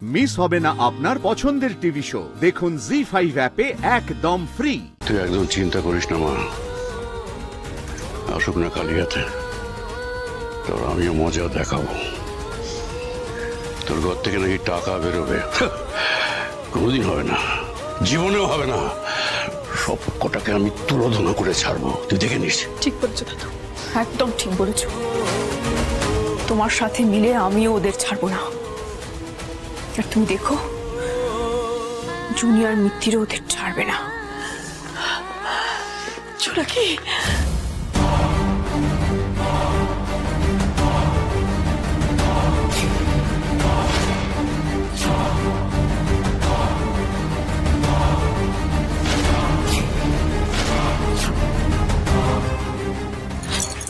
Miss হবে না আপনার পছন্দের টিভি শো। দেখুন জি5 অ্যাপে একদম ফ্রি। তুই একদম চিন্তা করিস না মা, আসুক না কালিয়াতে, তোর আমিও মজা দেখাবো। তোর ঘর থেকে নাকি টাকা বেরোবে, কোনোদিন হবে না, জীবনেও হবে না। সব কটাকে আমি তুলোধনা করে ছাড়বো, তুই দেখে নিস। ঠিক বলেছো দাদু, একদম ঠিক বলেছো। তোমার সাথে মিলে আমিও ওদের ছাড়বো না। আর তুমি দেখো, জুনিয়র মিত্তিরও ওদের ছাড়বে না। চোরাকি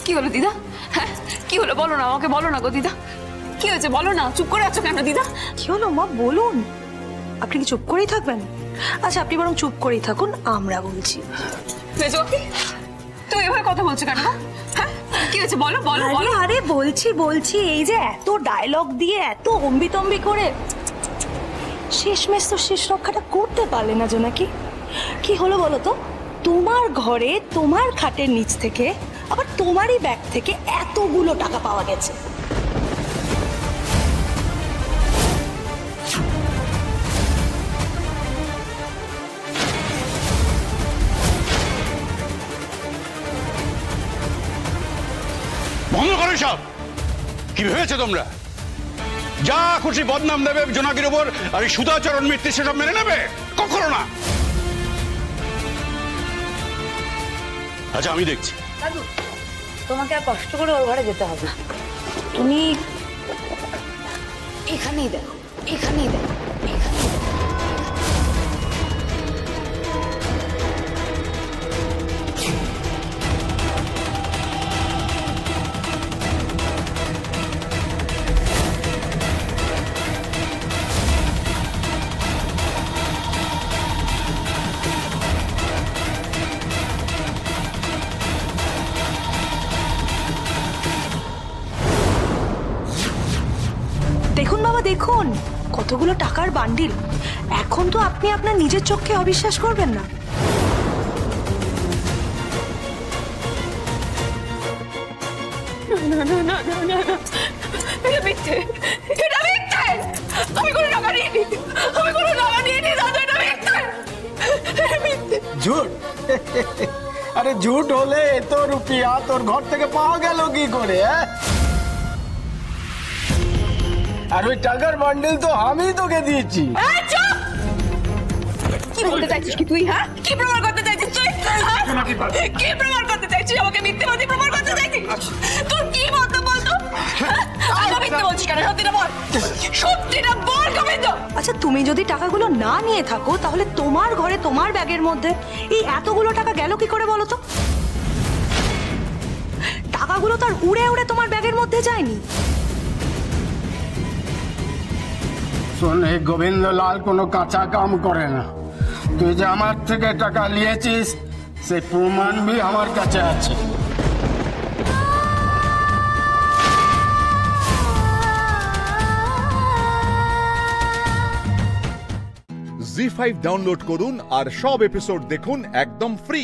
কি হলো দিদা? হ্যাঁ কি হলো বলো না, আমাকে বলো না গো দিদা, কি হয়েছে বলো না, চুপ করে আছো কেন দিদা? কি হলো মা বলুন। আপনি কি চুপ করেই থাকবেন? আচ্ছা আপনি বরং চুপ করেই থাকুন, আমরা বলছি। তুমি এভাবে কথা বলছো কেন? হ্যাঁ কি হয়েছে বলো বলো বলো। আরে বলছি এই যে এত ডায়লগ দিয়ে এত অম্বিতম্বি করে শেষমেশ তো শেষ রক্ষাটা করতে পারলে না জোনাকি। কি হলো বলো তো? তোমার ঘরে তোমার খাটের নিচ থেকে আবার তোমারই ব্যাগ থেকে এতগুলো টাকা পাওয়া গেছে। বন্ধ করো সব। কি ভেবেছো তোমরা? যা খুশি বদনাম দেবে জোনাকির উপর, আর এই সুধাচরণ মিত্তি সেসব মেনে নেবে? কখনো না। আচ্ছা আমি দেখছি। দাদু তোমাকে আর কষ্ট করে ওর ঘরে যেতে হবে, তুমি এখানেই দেখো, এখানেই দেখো, এখানেই দেখো। দেখুন বাবা দেখুন, কতগুলো টাকার বান্ডিল। এখন তো আপনি আপনার নিজের চোখকে অবিশ্বাস করবেন না। এটা মিথ্যে, এটা মিথ্যে। আমি কোনো টাকা নিইনি, আমি কোনো টাকা নিইনি দাদা, এটা মিথ্যে, এটা মিথ্যে। ঝুট? আরে ঝুট হলে তো রুপিয়া তোর ঘর থেকে পাওয়া গেল কি করে? আর ওই টাকার বান্ডেল তো আমি তোকে দিয়েছি। কি বলতে চাইছিস কি তুই? হ্যাঁ কি প্রমাণ করতে চাইছিস তুই? কি প্রমাণ করতে চাইছিস? আমাকে মিথ্যেবাদী প্রমাণ করতে চাইছিস? তোর কি মতলব বলতো? আমি মিথ্যে বলছিস কেন? সত্যিটা বল, সত্যিটা বল গোবিন্দ। আচ্ছা তুমি যদি টাকাগুলো না নিয়ে থাকো তাহলে তোমার ঘরে তোমার ব্যাগের মধ্যে এই এতগুলো টাকা গেল কি করে বলো তো? টাকাগুলো তো আর উড়ে উড়ে তোমার ব্যাগের মধ্যে যায়নি। শোন, এই গোবিন্দলাল কোনো কাঁচা কাম করে না। তুই যে আমার থেকে টাকা নিয়েছিস সেই প্রমাণ भी আমার কাছে আছে। জি5 ডাউনলোড করুন আর সব এপিসোড দেখুন একদম ফ্রি।